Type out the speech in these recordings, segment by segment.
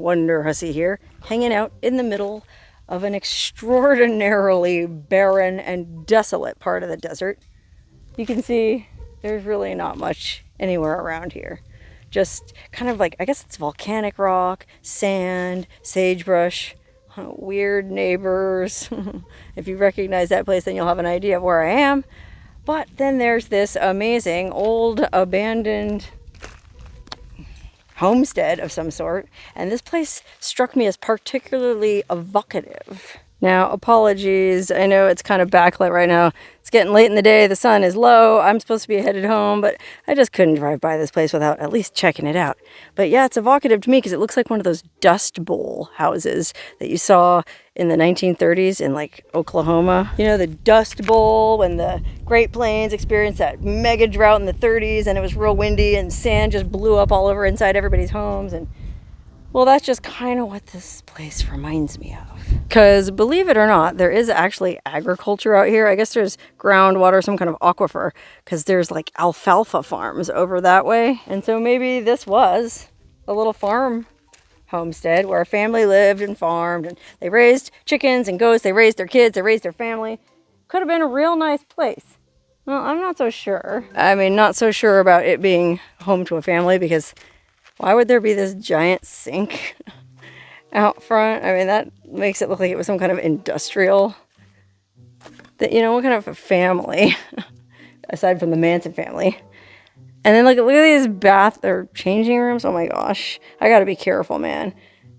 Wonderhussy here, hanging out in the middle of an extraordinarily barren and desolate part of the desert. You can see there's really not much anywhere around here. Just kind of like, I guess it's volcanic rock, sand, sagebrush, weird neighbors. If you recognize that place, then you'll have an idea of where I am. But then there's this amazing old abandoned homestead of some sort, and this place struck me as particularly evocative. Now, apologies, I know it's kind of backlit right now. It's getting late in the day, the sun is low, I'm supposed to be headed home, but I just couldn't drive by this place without at least checking it out. But yeah, it's evocative to me because it looks like one of those Dust Bowl houses that you saw in the 1930s in like Oklahoma. You know, the Dust Bowl, when the Great Plains experienced that mega drought in the 30s and it was real windy and sand just blew up all over inside everybody's homes. And well, that's just kind of what this place reminds me of. Because believe it or not, there is actually agriculture out here. I guess there's groundwater, some kind of aquifer, because there's like alfalfa farms over that way. And so maybe this was a little farm homestead where a family lived and farmed, and they raised chickens and goats, they raised their kids, they raised their family. Could have been a real nice place. Well, I'm not so sure. I mean, not so sure about it being home to a family, because why would there be this giant sink out front? I mean, that makes it look like it was some kind of industrial, you know, what kind of a family, aside from the Manson family. And then look at these or changing rooms. Oh my gosh, I gotta be careful, man.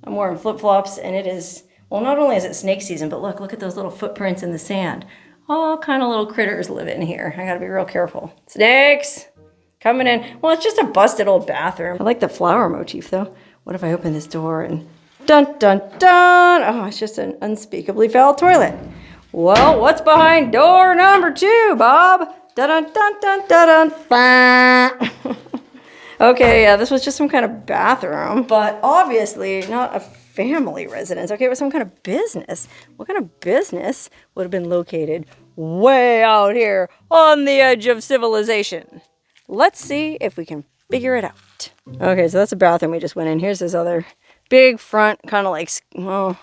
I'm wearing flip-flops, and it is, well, not only is it snake season, but look at those little footprints in the sand. All kind of little critters live in here. I gotta be real careful. Snakes! Coming in. Well, it's just a busted old bathroom. I like the flower motif, though. What if I open this door and dun, dun, dun? Oh, it's just an unspeakably foul toilet. Well, what's behind door number 2, Bob? Dun, dun, dun, dun, dun, dun. Okay, yeah, this was just some kind of bathroom, but obviously not a family residence. Okay, it was some kind of business. What kind of business would have been located way out here on the edge of civilization? Let's see if we can figure it out. Okay, so that's a bathroom we just went in. Here's this other big front, kind of like, well,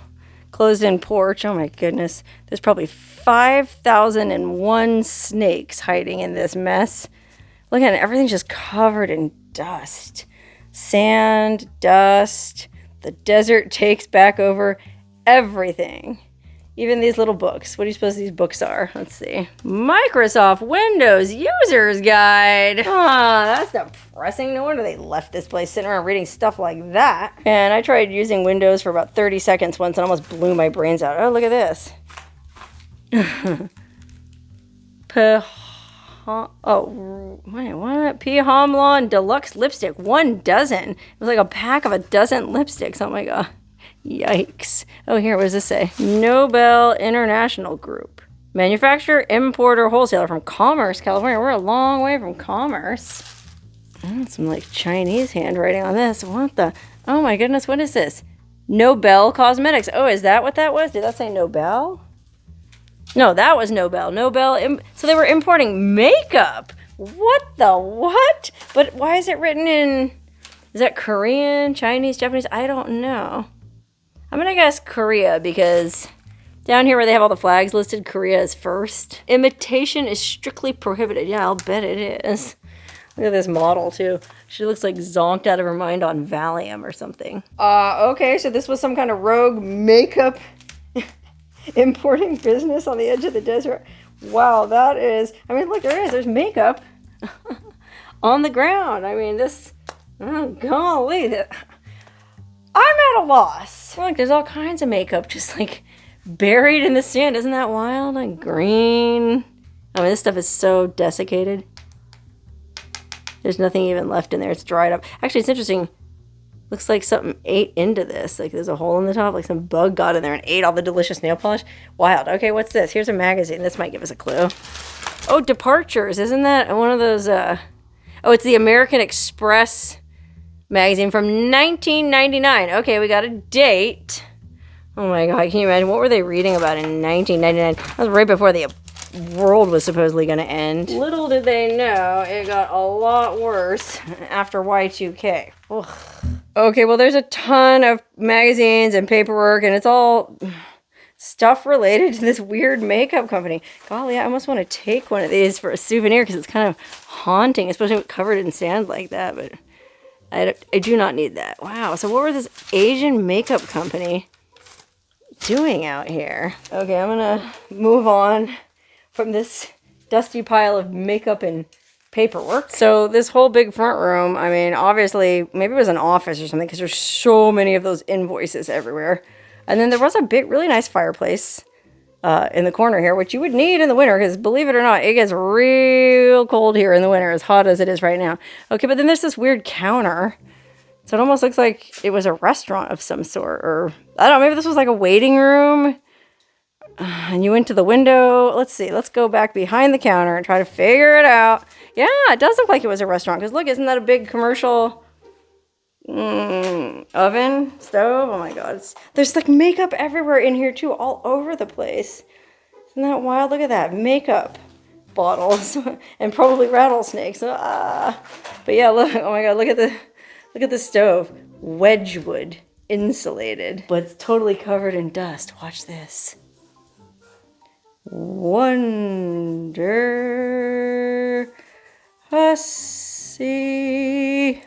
closed-in porch. Oh my goodness. There's probably 5,001 snakes hiding in this mess. Look at it. Everything's just covered in dust. Sand, dust. The desert takes back over everything. Even these little books. What do you suppose these books are? Let's see. Microsoft Windows User's Guide. Ah, that's depressing. No wonder they left this place sitting around reading stuff like that. And I tried using Windows for about 30 seconds once and almost blew my brains out. Oh, look at this. P-Homlon Deluxe Lipstick. 1 dozen. It was like a pack of a dozen lipsticks. Oh my god. Yikes. Oh, here, what does this say? Nobel International Group. Manufacturer, importer, wholesaler from Commerce, California. We're a long way from Commerce. Oh, some like Chinese handwriting on this. What the? Oh my goodness, what is this? Nobel Cosmetics. Oh, is that what that was? Did that say Nobel? No, that was Nobel. So they were importing makeup. What the what? But why is it written in, is that Korean, Chinese, Japanese? I don't know. I'm going to guess Korea, because down here where they have all the flags listed, Korea is first. Imitation is strictly prohibited. Yeah, I'll bet it is. Look at this model, too. She looks like zonked out of her mind on Valium or something. Okay, so this was some kind of rogue makeup importing business on the edge of the desert. Wow, that is... I mean, look, there's makeup on the ground. I mean, this... Oh, golly. I'm at a loss. Look, there's all kinds of makeup just like buried in the sand. Isn't that wild? Like green. I mean, this stuff is so desiccated. There's nothing even left in there. It's dried up. Actually, it's interesting. Looks like something ate into this. Like there's a hole in the top. Like some bug got in there and ate all the delicious nail polish. Wild. Okay, what's this? Here's a magazine. This might give us a clue. Oh, Departures. Isn't that one of those... Oh, it's the American Express magazine from 1999. Okay, we got a date. Oh my god, can you imagine? What were they reading about in 1999? That was right before the world was supposedly going to end. Little did they know, it got a lot worse after Y2K. Ugh. Okay, well, there's a ton of magazines and paperwork, and it's all stuff related to this weird makeup company. Golly, I almost want to take one of these for a souvenir because it's kind of haunting, especially covered in sand like that, but I do not need that. Wow, so what were this Asian makeup company doing out here? Okay, I'm gonna move on from this dusty pile of makeup and paperwork. So this whole big front room, I mean, obviously, maybe it was an office or something because there's so many of those invoices everywhere. And then there was a big, really nice fireplace in the corner here, which you would need in the winter because, believe it or not, it gets real cold here in the winter, as hot as it is right now. Okay, but then there's this weird counter. So it almost looks like it was a restaurant of some sort, or I don't know, maybe this was like a waiting room. And you went to the window. Let's see, let's go back behind the counter and try to figure it out. Yeah, it does look like it was a restaurant because look, isn't that a big commercial oven, stove? Oh my god, there's like makeup everywhere in here too, all over the place. Isn't that wild? Look at that, makeup bottles and probably rattlesnakes. But yeah, look, oh my god, look at the stove, Wedgwood insulated, but it's totally covered in dust. Watch this. Wonderhussy.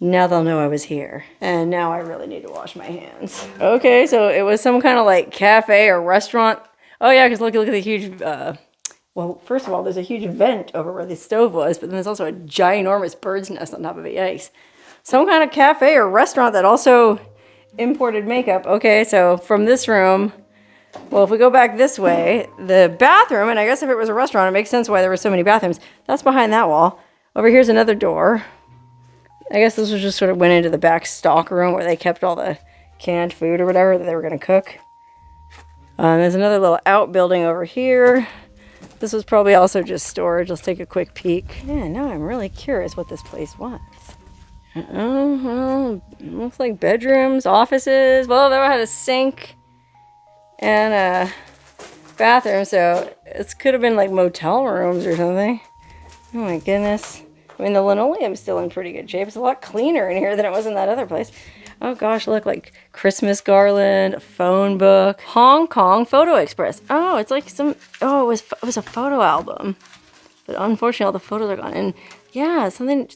Now they'll know I was here. And now I really need to wash my hands. Okay, so it was some kind of like cafe or restaurant. Oh yeah, because look at the huge, well, first of all, there's a huge vent over where the stove was, but then there's also a ginormous bird's nest on top of it. Yikes. Some kind of cafe or restaurant that also imported makeup. Okay, so from this room, well, if we go back this way, the bathroom, and I guess if it was a restaurant, it makes sense why there were so many bathrooms. That's behind that wall. Over here's another door. I guess this was just sort of went into the back stock room where they kept all the canned food or whatever that they were going to cook. There's another little outbuilding over here. This was probably also just storage. Let's take a quick peek. Yeah, now I'm really curious what this place was. Well, looks like bedrooms, offices. Well, they had a sink and a bathroom, so it could have been like motel rooms or something. Oh my goodness. I mean, the linoleum's still in pretty good shape. It's a lot cleaner in here than it was in that other place. Oh gosh, look, like Christmas garland, a phone book, Hong Kong Photo Express. Oh, it's like some, oh, it was a photo album. But unfortunately, all the photos are gone. And yeah, something,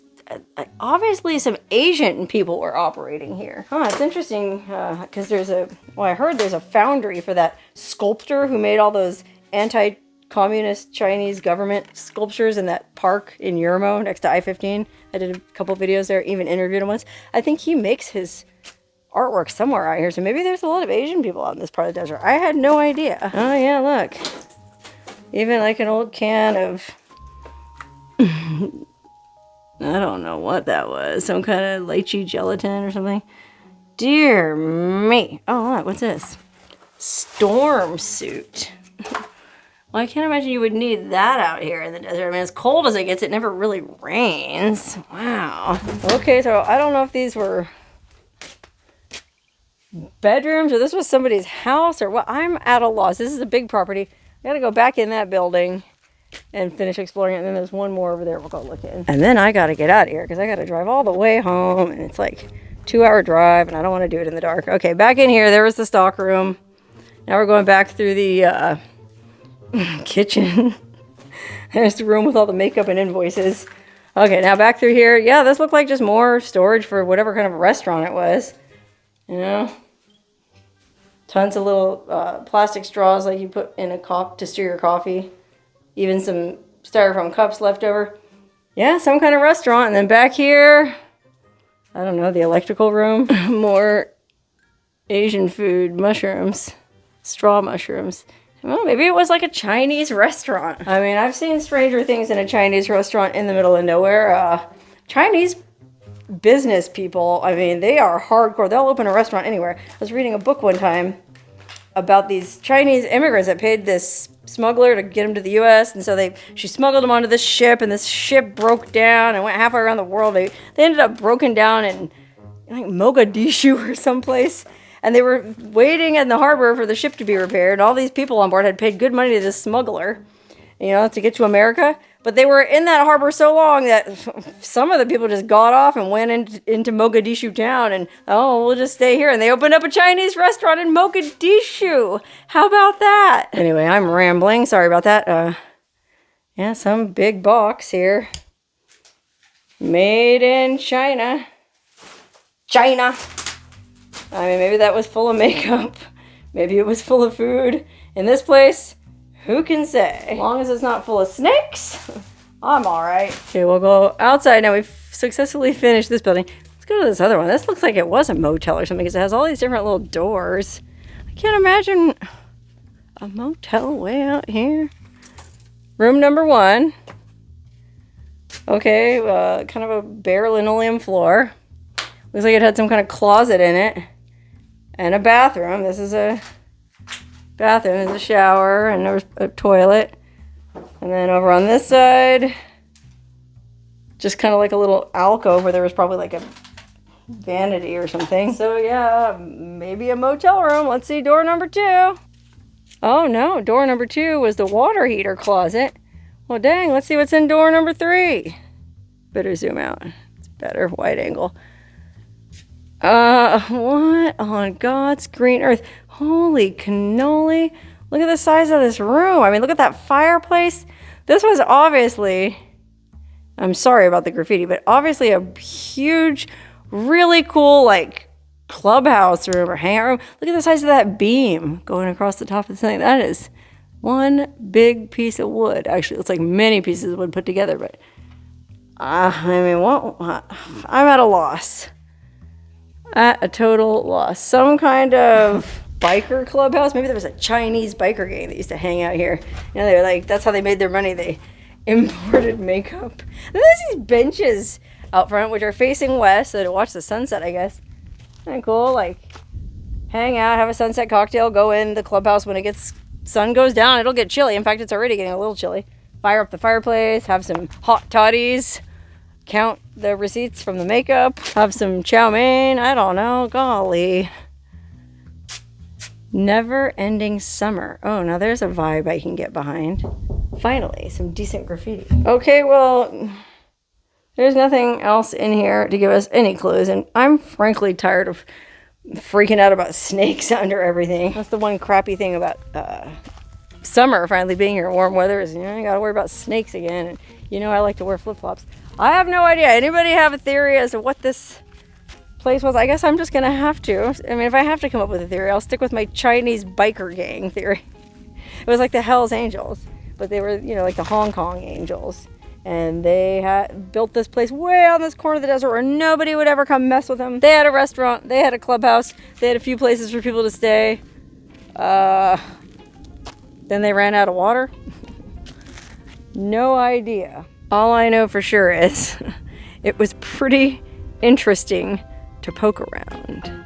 obviously some Asian people were operating here. Huh, it's interesting because there's well, I heard there's a foundry for that sculptor who made all those anti-communist Chinese government sculptures in that park in Yermo next to I-15. I did a couple videos there, even interviewed him once. I think he makes his artwork somewhere out here, so maybe there's a lot of Asian people out in this part of the desert. I had no idea. Oh yeah, look. Even like an old can of I don't know what that was. Some kind of lychee gelatin or something. Dear me. Oh, look, what's this? Storm suit. Well, I can't imagine you would need that out here in the desert. I mean, as cold as it gets, it never really rains. Wow. Okay, so I don't know if these were bedrooms or this was somebody's house or what. I'm at a loss. This is a big property. I gotta go back in that building and finish exploring it. And then there's one more over there we'll go look in. And then I gotta get out of here because I gotta drive all the way home. And it's like a 2-hour drive and I don't want to do it in the dark. Okay, back in here. There was the stock room. Now we're going back through the kitchen. There's the room with all the makeup and invoices. Okay, now back through here. Yeah, this looked like just more storage for whatever kind of restaurant it was. You know? Tons of little plastic straws like you put in a cup to stir your coffee. Even some styrofoam cups left over. Yeah, some kind of restaurant. And then back here, I don't know, the electrical room. More Asian food, mushrooms, straw mushrooms. Well, maybe it was like a Chinese restaurant. I mean, I've seen stranger things in a Chinese restaurant in the middle of nowhere. Chinese business people, I mean, they are hardcore. They'll open a restaurant anywhere. I was reading a book one time about these Chinese immigrants that paid this smuggler to get him to the U.S. And so she smuggled him onto this ship, and this ship broke down and went halfway around the world. They ended up broken down in like Mogadishu or someplace. And they were waiting in the harbor for the ship to be repaired. All these people on board had paid good money to this smuggler, you know, to get to America. But they were in that harbor so long that some of the people just got off and went into Mogadishu town and, oh, we'll just stay here. And they opened up a Chinese restaurant in Mogadishu. How about that? Anyway, I'm rambling. Sorry about that. Yeah, some big box here. Made in China. China. I mean, maybe that was full of makeup. Maybe it was full of food. In this place, who can say? As long as it's not full of snakes, I'm all right. Okay, we'll go outside now. We've successfully finished this building. Let's go to this other one. This looks like it was a motel or something because it has all these different little doors. I can't imagine a motel way out here. Room number 1. Okay, kind of a bare linoleum floor. Looks like it had some kind of closet in it. And a bathroom. This is a bathroom. There's a shower and there's a toilet. And then over on this side, just kind of like a little alcove where there was probably like a vanity or something. So yeah, maybe a motel room. Let's see door number 2. Oh no, door number 2 was the water heater closet. Well dang, let's see what's in door number 3. Better zoom out. It's better, wide angle. What on God's green earth? Holy cannoli. Look at the size of this room. I mean, look at that fireplace. This was obviously, I'm sorry about the graffiti, but obviously a huge, really cool, like, clubhouse room or hangout room. Look at the size of that beam going across the top of the thing. That is one big piece of wood. Actually, it's like many pieces of wood put together, but I mean, what? I'm at a loss. At a total loss. Some kind of biker clubhouse. Maybe there was a Chinese biker gang that used to hang out here. You know, they were like, that's how they made their money. They imported makeup. And there's these benches out front, which are facing west, so to watch the sunset, I guess. Kind of cool. Like, hang out, have a sunset cocktail, go in the clubhouse when it gets, sun goes down. It'll get chilly. In fact, it's already getting a little chilly. Fire up the fireplace, have some hot toddies. Count the receipts from the makeup. Have some chow mein. I don't know. Golly. Never-ending summer. Oh, now there's a vibe I can get behind. Finally, some decent graffiti. Okay, well, there's nothing else in here to give us any clues, and I'm frankly tired of freaking out about snakes under everything. That's the one crappy thing about summer finally being here. Warm weather is, you know, you gotta worry about snakes again, and you know I like to wear flip-flops. I have no idea. Anybody have a theory as to what this place was? I guess I'm just gonna have to. I mean, if I have to come up with a theory, I'll stick with my Chinese biker gang theory. It was like the Hells Angels, but they were, you know, like the Hong Kong Angels. And they had built this place way on this corner of the desert where nobody would ever come mess with them. They had a restaurant, they had a clubhouse, they had a few places for people to stay. Then they ran out of water. No idea. All I know for sure is it was pretty interesting to poke around.